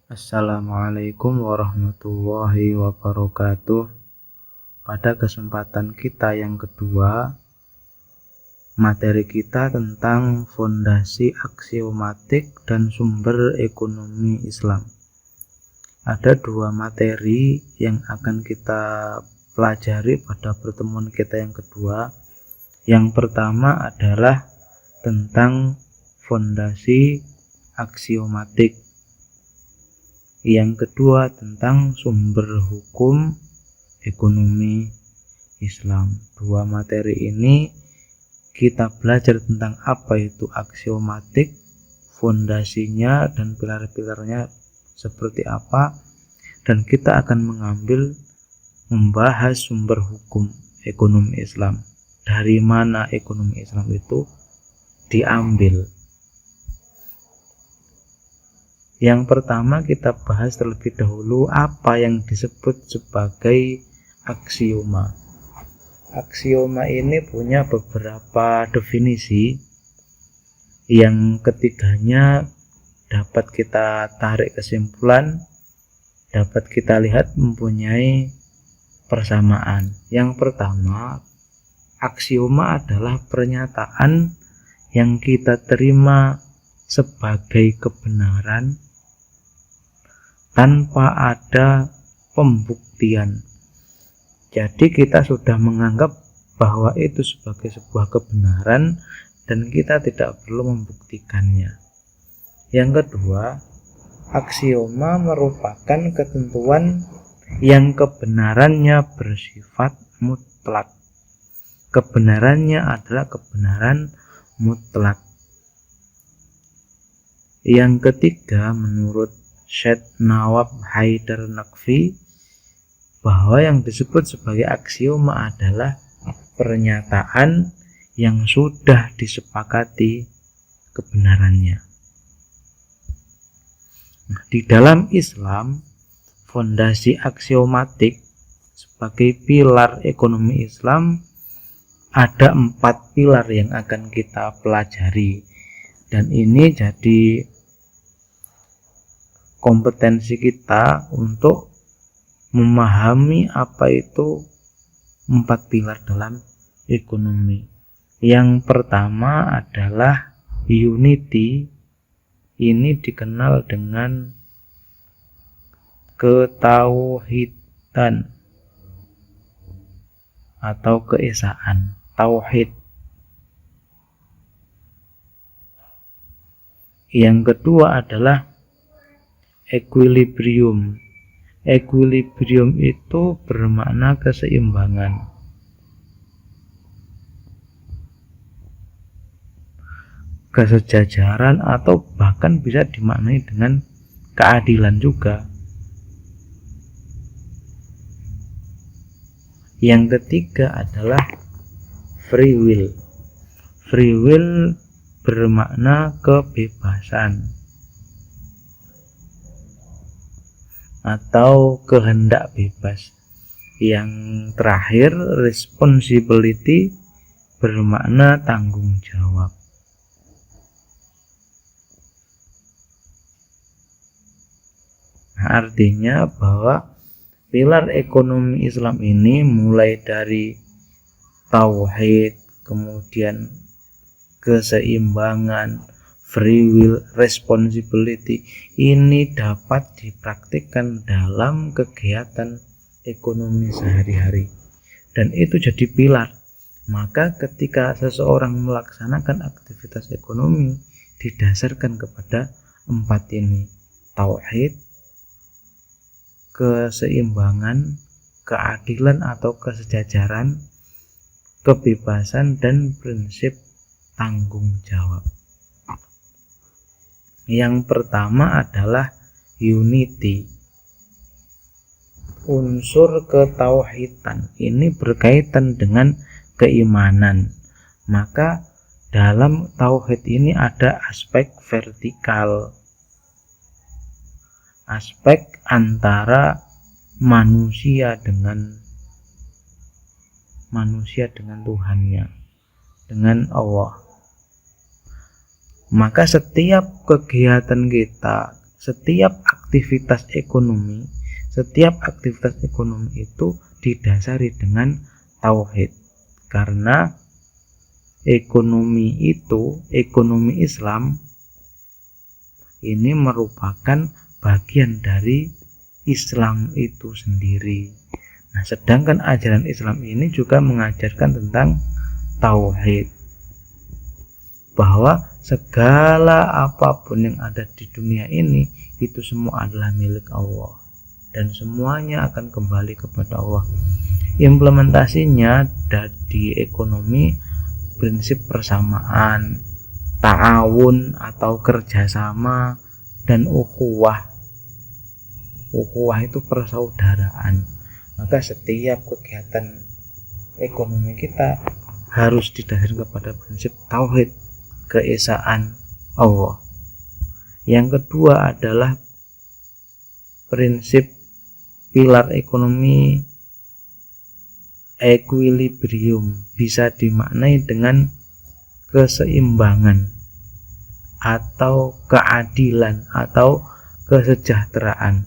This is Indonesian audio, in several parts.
Assalamualaikum warahmatullahi wabarakatuh. Pada kesempatan kita yang kedua, materi kita tentang fondasi aksiomatik dan sumber ekonomi Islam. Ada dua materi yang akan kita pelajari pada pertemuan kita yang kedua. Yang pertama adalah tentang fondasi aksiomatik. Yang kedua tentang sumber hukum ekonomi Islam. Dua materi ini kita belajar tentang apa itu aksiomatik, fondasinya dan pilar-pilarnya seperti apa, dan kita akan membahas sumber hukum ekonomi Islam. Dari mana ekonomi Islam itu diambil. Yang pertama kita bahas terlebih dahulu apa yang disebut sebagai aksioma. Aksioma ini punya beberapa definisi. Yang ketiganya dapat kita tarik kesimpulan, dapat kita lihat mempunyai persamaan. Yang pertama, aksioma adalah pernyataan yang kita terima sebagai kebenaran tanpa ada pembuktian. Jadi kita sudah menganggap bahwa itu sebagai sebuah kebenaran dan kita tidak perlu membuktikannya. Yang kedua, aksioma merupakan ketentuan yang kebenarannya bersifat mutlak. Kebenarannya adalah kebenaran mutlak. Yang ketiga, menurut Syed Nawab Haidar Naqvi, bahwa yang disebut sebagai aksioma adalah pernyataan yang sudah disepakati kebenarannya. Nah, di dalam Islam, fondasi aksiomatik sebagai pilar ekonomi Islam ada 4 pilar yang akan kita pelajari, dan ini jadi kompetensi kita untuk memahami apa itu 4 pilar dalam ekonomi. Yang pertama adalah unity. Ini dikenal dengan ketauhidan atau keesaan, tauhid. Yang kedua adalah equilibrium. Equilibrium itu bermakna keseimbangan. Kesejajaran atau bahkan bisa dimaknai dengan keadilan juga. Yang ketiga adalah free will. Free will bermakna kebebasan atau kehendak bebas. Yang terakhir, responsibility bermakna tanggung jawab. Nah, artinya bahwa pilar ekonomi Islam ini mulai dari tauhid, kemudian keseimbangan, free will, responsibility, ini dapat dipraktikkan dalam kegiatan ekonomi sehari-hari, dan itu jadi pilar. Maka ketika seseorang melaksanakan aktivitas ekonomi didasarkan kepada 4 ini: tauhid, keseimbangan, keadilan atau kesejajaran, kebebasan, dan prinsip tanggung jawab. Yang pertama adalah unity. Unsur ketauhidan ini berkaitan dengan keimanan. Maka dalam tauhid ini ada aspek vertikal, aspek antara manusia dengan Tuhannya, dengan Allah. Maka setiap kegiatan kita, setiap setiap aktivitas ekonomi itu didasari dengan tauhid. Karena ekonomi Islam ini merupakan bagian dari Islam itu sendiri. Nah, sedangkan ajaran Islam ini juga mengajarkan tentang tauhid, bahwa segala apapun yang ada di dunia ini itu semua adalah milik Allah dan semuanya akan kembali kepada Allah. Implementasinya dari ekonomi prinsip persamaan, ta'awun atau kerjasama, dan ukhuwah. Ukhuwah itu persaudaraan. Maka setiap kegiatan ekonomi kita harus didasarkan kepada prinsip tauhid, keesaan Allah. Yang kedua adalah prinsip pilar ekonomi equilibrium, bisa dimaknai dengan keseimbangan atau keadilan atau kesejahteraan.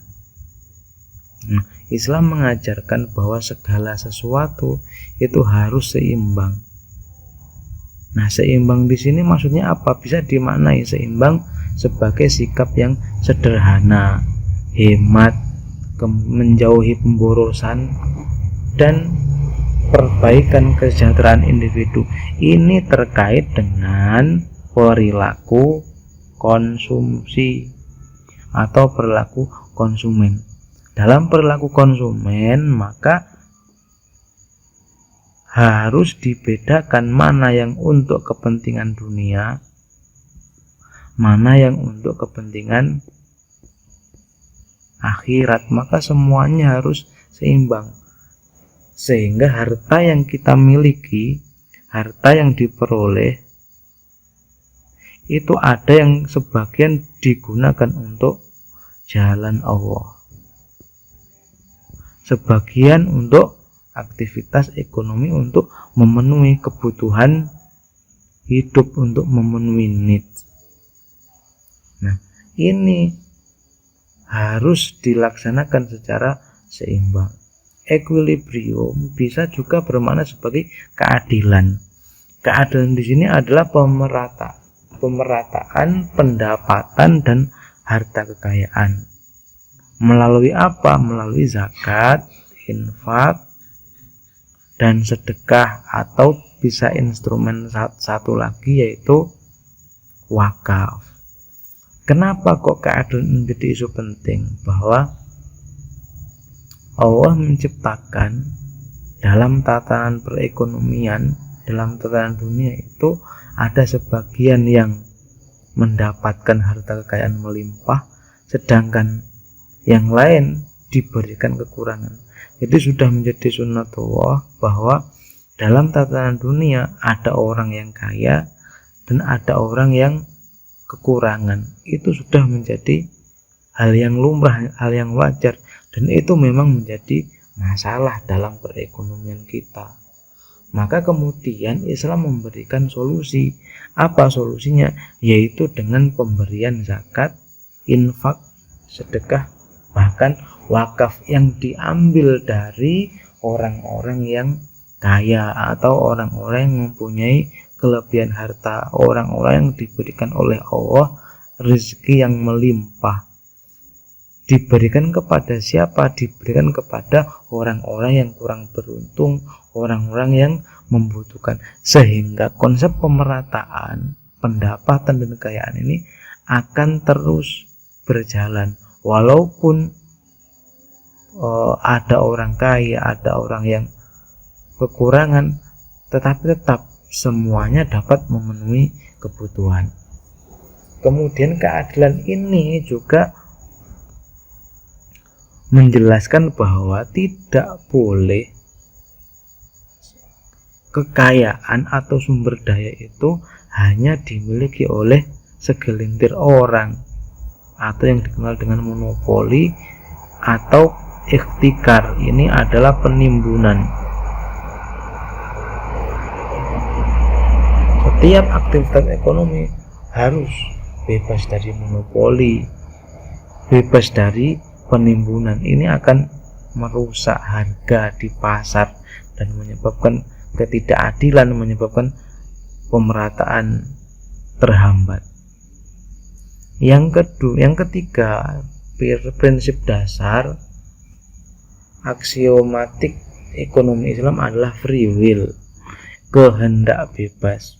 Nah, Islam mengajarkan bahwa segala sesuatu itu harus seimbang. Nah, seimbang di sini maksudnya apa? Bisa dimaknai seimbang sebagai sikap yang sederhana, hemat, menjauhi pemborosan, dan perbaikan kesejahteraan individu. Ini terkait dengan perilaku konsumsi atau perilaku konsumen. Dalam perilaku konsumen, maka harus dibedakan mana yang untuk kepentingan dunia, mana yang untuk kepentingan akhirat. Maka semuanya harus seimbang, sehingga harta yang kita miliki, harta yang diperoleh, itu ada yang sebagian digunakan untuk jalan Allah, sebagian untuk aktivitas ekonomi untuk memenuhi kebutuhan hidup, untuk memenuhi needs. Nah, ini harus dilaksanakan secara seimbang. Equilibrium bisa juga bermakna sebagai keadilan. Keadilan di sini adalah pemerataan pendapatan dan harta kekayaan. Melalui apa? Melalui zakat, infak, dan sedekah, atau bisa instrumen satu lagi yaitu wakaf. Kenapa kok keadilan menjadi isu penting? Bahwa Allah menciptakan dalam tatanan perekonomian, dalam tatanan dunia itu ada sebagian yang mendapatkan harta kekayaan melimpah, sedangkan yang lain diberikan kekurangan. Jadi sudah menjadi sunnatullah bahwa dalam tatanan dunia ada orang yang kaya dan ada orang yang kekurangan. Itu sudah menjadi hal yang lumrah, hal yang wajar, dan itu memang menjadi masalah dalam perekonomian kita. Maka kemudian Islam memberikan solusi. Apa solusinya? Yaitu dengan pemberian zakat, infak, sedekah, bahkan wakaf yang diambil dari orang-orang yang kaya atau orang-orang yang mempunyai kelebihan harta, orang-orang yang diberikan oleh Allah rezeki yang melimpah. Diberikan kepada siapa? Diberikan kepada orang-orang yang kurang beruntung, orang-orang yang membutuhkan. Sehingga konsep pemerataan pendapatan dan kekayaan ini akan terus berjalan. Walaupun ada orang kaya, ada orang yang kekurangan, tetapi tetap semuanya dapat memenuhi kebutuhan. Kemudian keadilan ini juga menjelaskan bahwa tidak boleh kekayaan atau sumber daya itu hanya dimiliki oleh segelintir orang, atau yang dikenal dengan monopoli atau ikhtikar. Ini adalah penimbunan. Setiap aktivitas ekonomi harus bebas dari monopoli, bebas dari penimbunan. Ini akan merusak harga di pasar dan menyebabkan ketidakadilan, menyebabkan pemerataan terhambat. Yang ketiga, prinsip dasar aksiomatik ekonomi Islam adalah free will, kehendak bebas.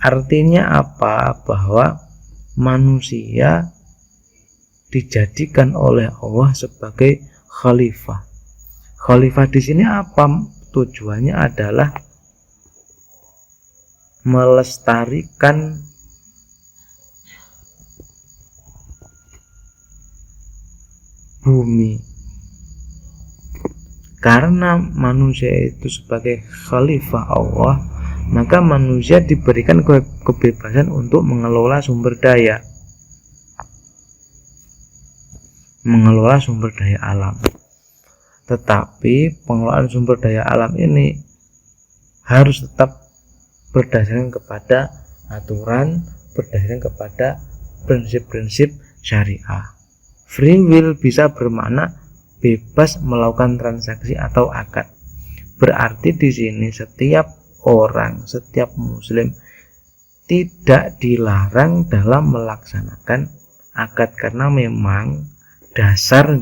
Artinya apa? Bahwa manusia dijadikan oleh Allah sebagai khalifah. Khalifah di sini apa? Tujuannya adalah melestarikan bumi. Karena manusia itu sebagai khalifah Allah, maka manusia diberikan kebebasan untuk mengelola sumber daya alam. Tetapi pengelolaan sumber daya alam ini harus tetap berdasarkan kepada aturan, berdasarkan kepada prinsip-prinsip syariah. Free will bisa bermakna bebas melakukan transaksi atau akad. Berarti di sini setiap orang, setiap muslim tidak dilarang dalam melaksanakan akad, karena memang dasar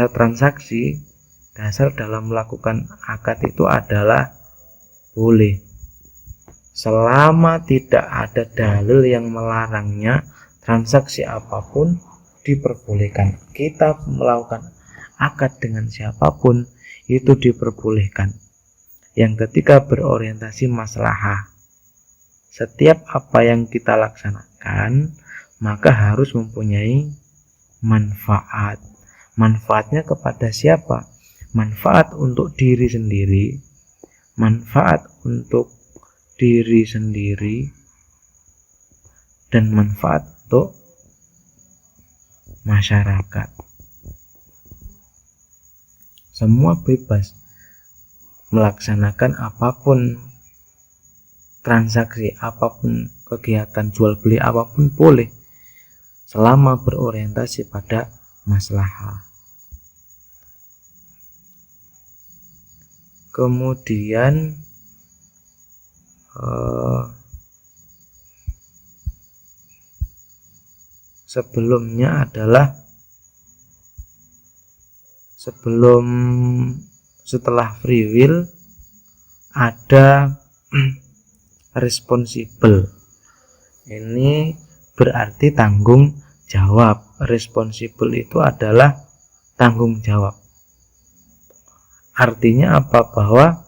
transaksi, dasar dalam melakukan akad itu adalah boleh, selama tidak ada dalil yang melarangnya. Transaksi apapun diperbolehkan. Kita melakukan akad dengan siapapun itu diperbolehkan. Yang ketiga, berorientasi maslahah. Setiap apa yang kita laksanakan maka harus mempunyai manfaat. Manfaatnya kepada siapa? Manfaat untuk diri sendiri, manfaat untuk diri sendiri, dan manfaat untuk masyarakat. Semua bebas melaksanakan apapun transaksi, apapun kegiatan jual beli apapun boleh, selama berorientasi pada maslahah. Kemudian sebelumnya adalah setelah free will ada responsible. Ini berarti tanggung jawab. Responsible itu adalah tanggung jawab. Artinya apa? Bahwa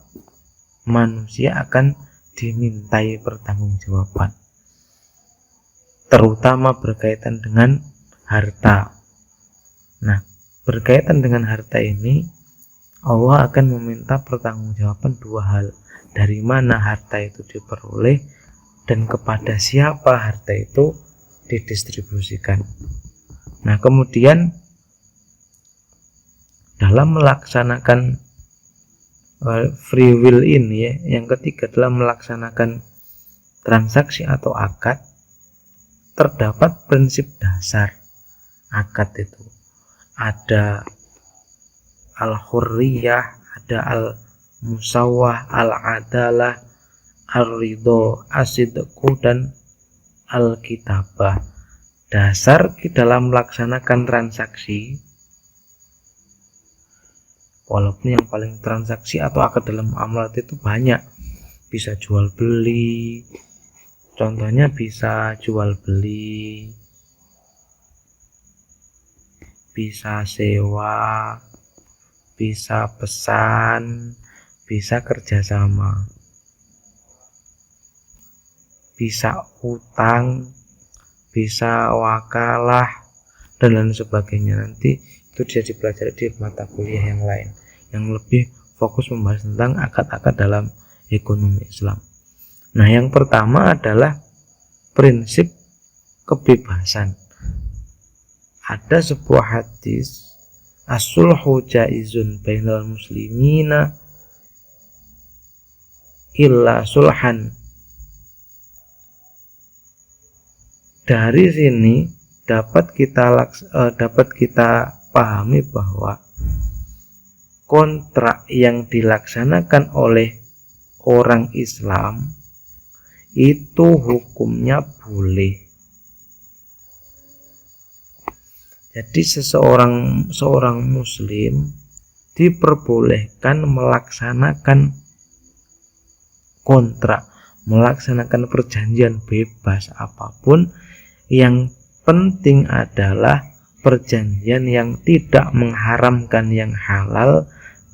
manusia akan dimintai pertanggungjawaban, terutama berkaitan dengan harta. Nah, berkaitan dengan harta ini Allah akan meminta pertanggungjawaban dua hal. Dari mana harta itu diperoleh dan kepada siapa harta itu didistribusikan. Nah, kemudian dalam melaksanakan free will ini, yang ketiga dalam melaksanakan transaksi atau akad, terdapat prinsip dasar akad itu. Ada al-hurriyah, ada al-musawwah, al-adalah, al-ridho, as-sidqu, dan al-kitabah. Dasar dalam melaksanakan transaksi, walaupun yang paling transaksi atau akad dalam muamalat itu banyak, bisa jual beli, contohnya bisa jual beli, bisa sewa, bisa pesan, bisa kerjasama, bisa utang, bisa wakalah, dan lain sebagainya. Nanti itu bisa dipelajari di mata kuliah yang lain yang lebih fokus membahas tentang akad-akad dalam ekonomi Islam. Nah, yang pertama adalah prinsip kebebasan. Ada sebuah hadis, as-sulhu jaizun bainal muslimina illa sulhan Dari sini dapat kita pahami bahwa kontrak yang dilaksanakan oleh orang Islam itu hukumnya boleh. Jadi seorang muslim diperbolehkan melaksanakan kontrak, melaksanakan perjanjian bebas apapun. Yang penting adalah perjanjian yang tidak mengharamkan yang halal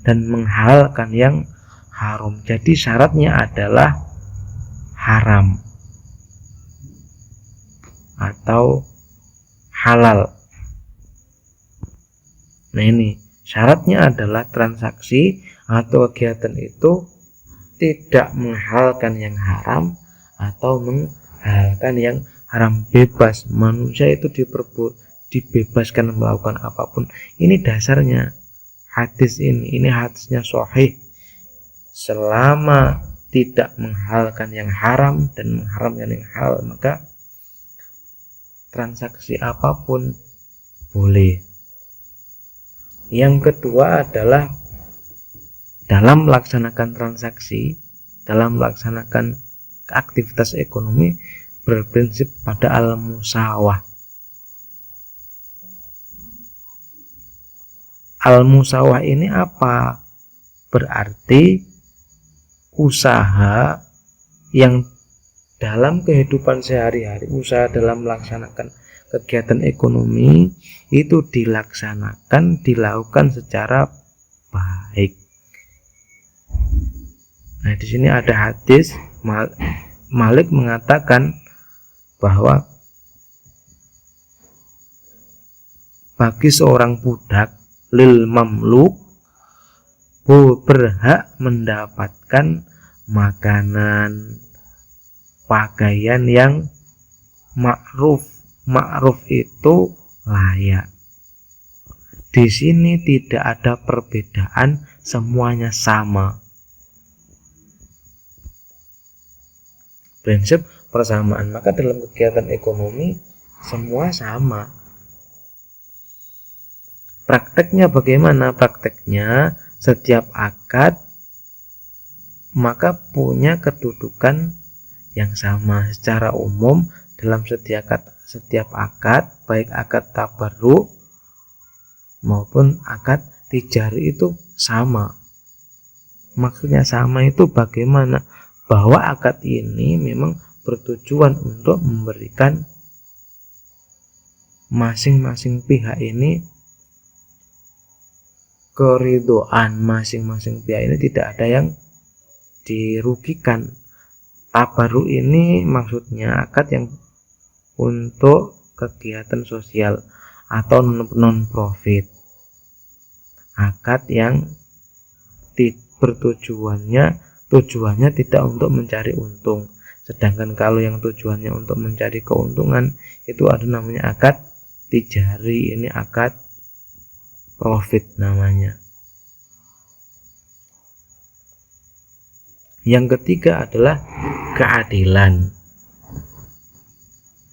dan menghalalkan yang haram. Jadi syaratnya adalah haram atau halal. Nah, ini syaratnya adalah transaksi atau kegiatan itu tidak menghalalkan yang haram atau menghalalkan yang haram. Bebas, manusia itu dibebaskan melakukan apapun. Ini dasarnya hadis ini hadisnya sahih. Selama tidak menghalalkan yang haram dan mengharamkan yang halal, maka transaksi apapun boleh. Yang kedua adalah dalam melaksanakan transaksi, dalam melaksanakan aktivitas ekonomi berprinsip pada al-musawah. Al-musawah ini apa? Berarti usaha yang dalam kehidupan sehari-hari, usaha dalam melaksanakan kegiatan ekonomi itu dilakukan secara baik. Nah, di sini ada hadis Malik mengatakan bahwa bagi seorang budak lil mamluk berhak mendapatkan makanan, pakaian yang ma'ruf. Ma'ruf itu layak. Di sini tidak ada perbedaan, semuanya sama. Prinsip persamaan. Maka dalam kegiatan ekonomi semua sama. Prakteknya bagaimana? Prakteknya setiap akad maka punya kedudukan yang sama. Secara umum dalam setiap akad, baik akad tabarruk maupun akad tijari itu sama. Maksudnya sama itu bagaimana? Bahwa akad ini memang bertujuan untuk memberikan masing-masing pihak ini keridhaan, masing-masing pihak ini tidak ada yang dirugikan. Tabarruk ini maksudnya akad yang untuk kegiatan sosial atau non-profit, akad yang tujuannya tidak untuk mencari untung. Sedangkan kalau yang tujuannya untuk mencari keuntungan itu ada namanya akad tijari, ini akad profit namanya. Yang ketiga adalah keadilan.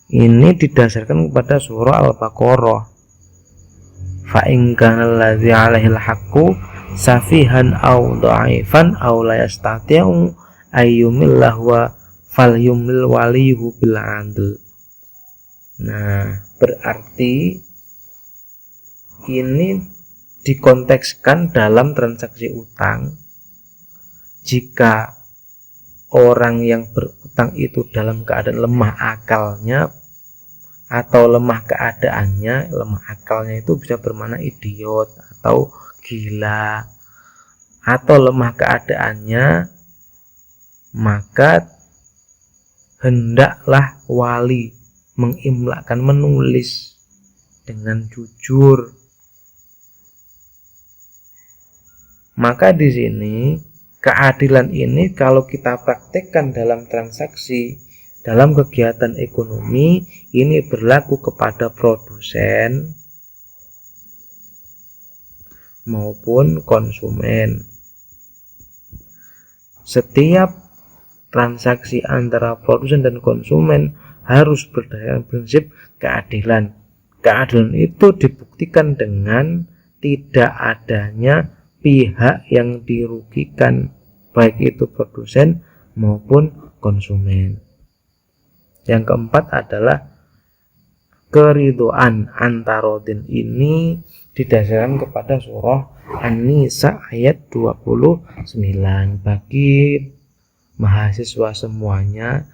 Ini didasarkan kepada surah Al-Baqarah. Fa in kana allazi 'alaihi al-haqqu safihan aw dha'ifan aw la yastati'u ayyumillahu falyumil waliyuhu bil 'adl. Nah, berarti ini dikontekskan dalam transaksi utang. Jika orang yang berutang itu dalam keadaan lemah akalnya atau lemah keadaannya, lemah akalnya itu bisa bermakna idiot atau gila, atau lemah keadaannya, maka hendaklah wali mengimlakkan, menulis dengan jujur. Maka di sini keadilan ini kalau kita praktekkan dalam transaksi, dalam kegiatan ekonomi, ini berlaku kepada produsen maupun konsumen. Setiap transaksi antara produsen dan konsumen harus berdasarkan prinsip keadilan. Keadilan itu dibuktikan dengan tidak adanya pihak yang dirugikan, baik itu produsen maupun konsumen. Yang keempat adalah keridhaan antarodin. Ini didasarkan kepada surah An-Nisa ayat 29. Bagi mahasiswa semuanya,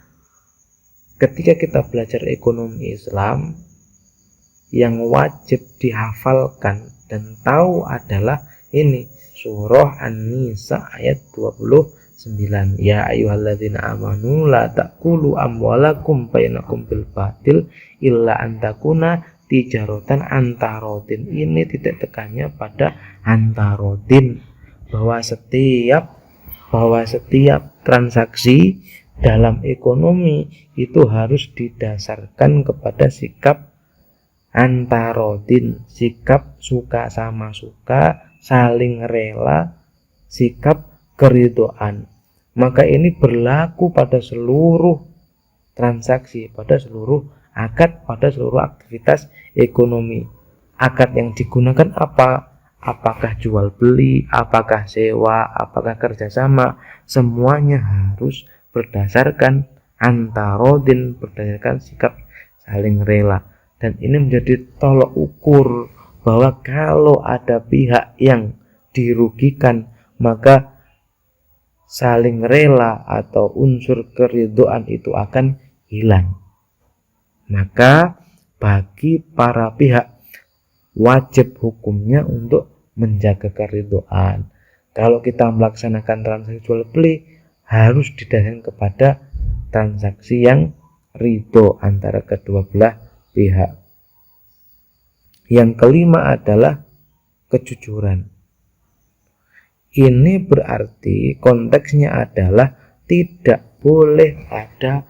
ketika kita belajar ekonomi Islam, yang wajib dihafalkan dan tahu adalah ini surah An-Nisa ayat 29. Ya ayyuhalladzina amanu la ta'kulu amwalakum bainakum bil batil illa an takuna tijaratan antarodin. Ini tidak tekannya pada antarodin, bahwa setiap transaksi dalam ekonomi itu harus didasarkan kepada sikap antarodin, sikap suka sama suka, saling rela, sikap keridhaan. Maka ini berlaku pada seluruh transaksi, pada seluruh akad, pada seluruh aktivitas ekonomi. Akad yang digunakan apa? Apakah jual beli, apakah sewa, apakah kerjasama, semuanya harus berdasarkan antarodin, berdasarkan sikap saling rela. Dan ini menjadi tolok ukur bahwa kalau ada pihak yang dirugikan, maka saling rela atau unsur keridhaan itu akan hilang. Maka bagi para pihak wajib hukumnya untuk menjaga keridhaan. Kalau kita melaksanakan transaksi jual beli, harus didasarkan kepada transaksi yang ridho antara kedua belah pihak. Yang kelima adalah kejujuran. Ini berarti konteksnya adalah tidak boleh ada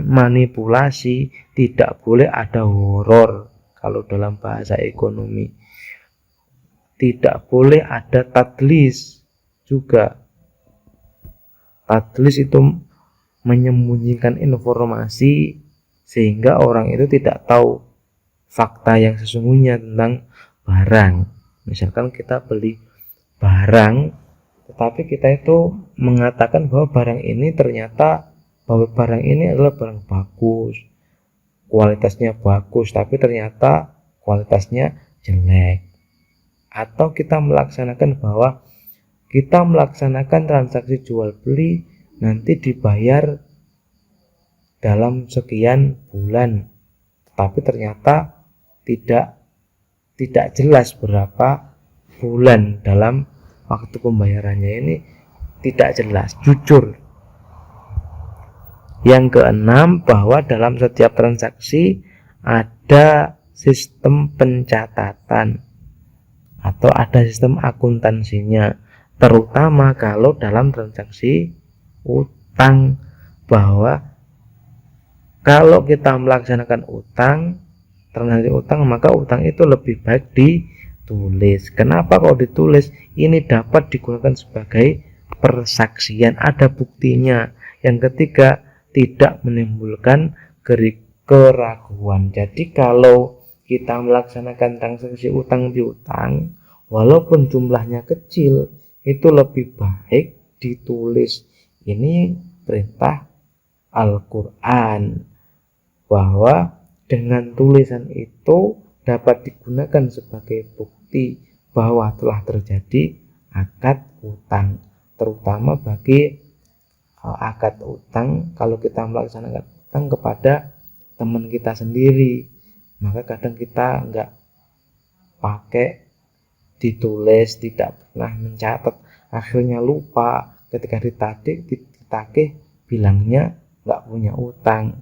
manipulasi, tidak boleh ada horor kalau dalam bahasa ekonomi. Tidak boleh ada tadlis juga. Tadlis itu menyembunyikan informasi sehingga orang itu tidak tahu fakta yang sesungguhnya tentang barang. Misalkan kita beli barang, tetapi kita itu mengatakan bahwa barang ini adalah barang bagus, kualitasnya bagus, tapi ternyata kualitasnya jelek. Atau kita melaksanakan transaksi jual beli, nanti dibayar dalam sekian bulan, tapi ternyata tidak jelas berapa bulan dalam waktu pembayarannya, ini tidak jelas, jujur. Yang keenam, bahwa dalam setiap transaksi ada sistem pencatatan atau ada sistem akuntansinya, terutama kalau dalam transaksi utang, bahwa kalau kita melaksanakan transaksi utang, maka utang itu lebih baik ditulis. Kenapa kalau ditulis? Ini dapat digunakan sebagai persaksian, ada buktinya. Yang ketiga, tidak menimbulkan keraguan. Jadi kalau kita melaksanakan transaksi utang piutang, walaupun jumlahnya kecil, itu lebih baik ditulis. Ini perintah Al-Quran, bahwa dengan tulisan itu dapat digunakan sebagai bukti bahwa telah terjadi akad utang, terutama bagi akad utang. Kalau kita melaksanakan utang kepada teman kita sendiri, maka kadang kita nggak pakai ditulis, tidak pernah mencatat, akhirnya lupa, ketika ditagih bilangnya nggak punya utang.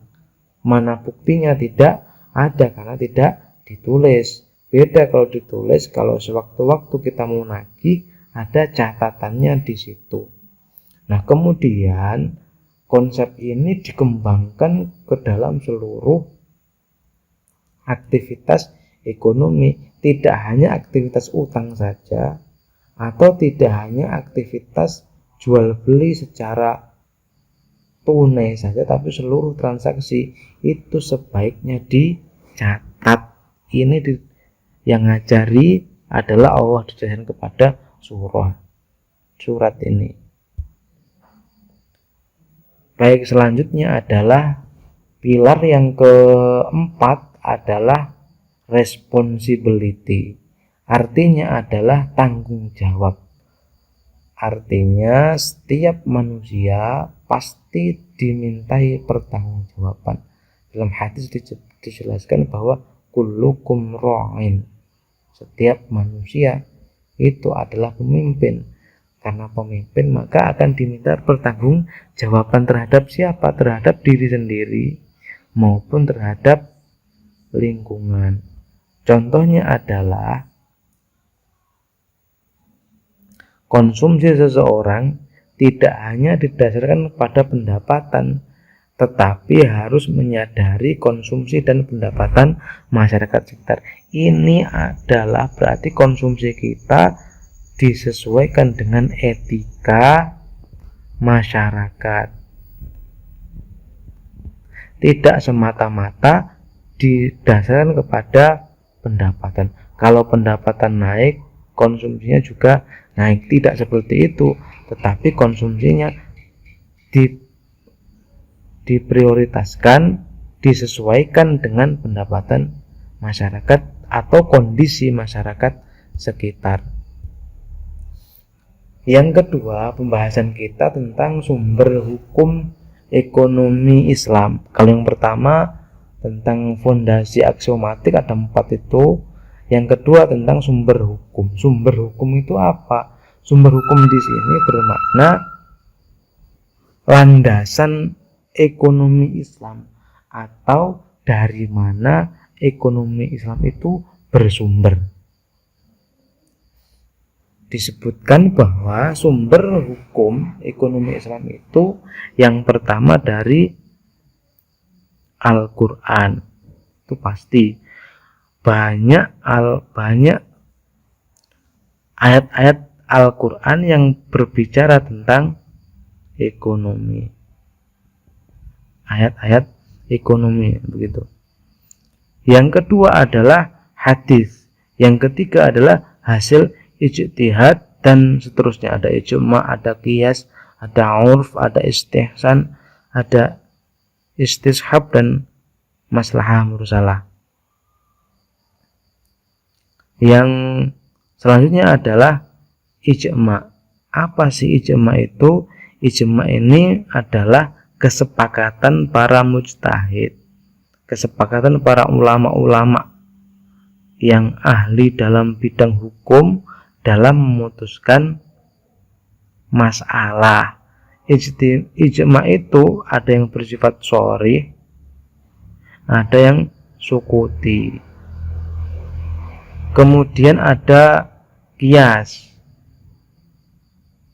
Mana buktinya? Tidak ada, karena tidak ditulis. Beda kalau ditulis, kalau sewaktu-waktu kita mau nagih, ada catatannya di situ. Nah, kemudian konsep ini dikembangkan ke dalam seluruh aktivitas ekonomi, tidak hanya aktivitas utang saja, atau tidak hanya aktivitas jual beli secara tunai saja, tapi seluruh transaksi itu sebaiknya dicatat. Ini yang ngajari adalah Allah didasarkan kepada surat ini. Baik, selanjutnya adalah pilar yang keempat adalah responsibility. Artinya adalah tanggung jawab. Artinya setiap manusia pasti dimintai pertanggungjawaban. Dalam hadis dijelaskan bahwa kullukum ra'in. Setiap manusia itu adalah pemimpin. Karena pemimpin maka akan diminta pertanggungjawaban terhadap siapa? Terhadap diri sendiri maupun terhadap lingkungan. Contohnya adalah konsumsi seseorang tidak hanya didasarkan pada pendapatan, tetapi harus menyadari konsumsi dan pendapatan masyarakat sekitar. Ini adalah berarti konsumsi kita disesuaikan dengan etika masyarakat, tidak semata-mata didasarkan kepada pendapatan. Kalau pendapatan naik, konsumsinya juga naik, tidak seperti itu, tetapi konsumsinya diprioritaskan, disesuaikan dengan pendapatan masyarakat atau kondisi masyarakat sekitar. Yang kedua, pembahasan kita tentang sumber hukum ekonomi Islam. Kalau yang pertama tentang fondasi aksiomatik ada 4 itu. Yang kedua tentang sumber hukum. Sumber hukum itu apa? Sumber hukum di sini bermakna landasan ekonomi Islam, atau dari mana ekonomi Islam itu bersumber. Disebutkan bahwa sumber hukum ekonomi Islam itu yang pertama dari Al-Quran. Itu pasti banyak ayat-ayat Al-Quran yang berbicara tentang ekonomi. Ayat-ayat ekonomi begitu. Yang kedua adalah hadis. Yang ketiga adalah hasil ijtihad dan seterusnya. Ada ijma, ada qiyas, ada urf, ada istihsan, ada istishab dan maslahah mursalah. Yang selanjutnya adalah ijma. Apa sih ijma itu? Ijma ini adalah kesepakatan para mujtahid, kesepakatan para ulama-ulama yang ahli dalam bidang hukum dalam memutuskan masalah. Ijma itu ada yang bersifat sharih, ada yang sukuti. Kemudian ada qiyas.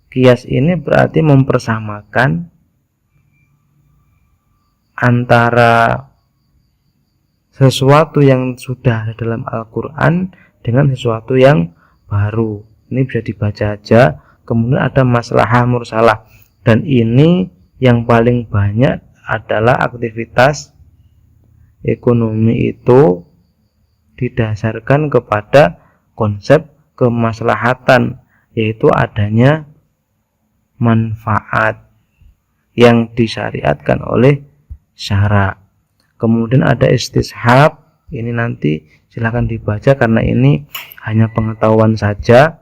Qiyas ini berarti mempersamakan antara sesuatu yang sudah ada dalam Al-Quran dengan sesuatu yang baru. Ini bisa dibaca aja. Kemudian ada maslahah mursalah, dan ini yang paling banyak adalah aktivitas ekonomi itu didasarkan kepada konsep kemaslahatan, yaitu adanya manfaat yang disyariatkan oleh syara. Kemudian ada istishab, ini nanti silahkan dibaca karena ini hanya pengetahuan saja,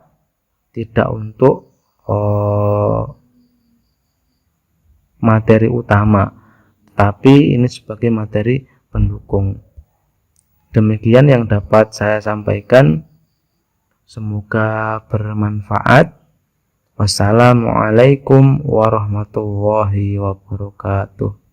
tidak untuk materi utama, tapi ini sebagai materi pendukung. Demikian yang dapat saya sampaikan, semoga bermanfaat. Wassalamualaikum warahmatullahi wabarakatuh.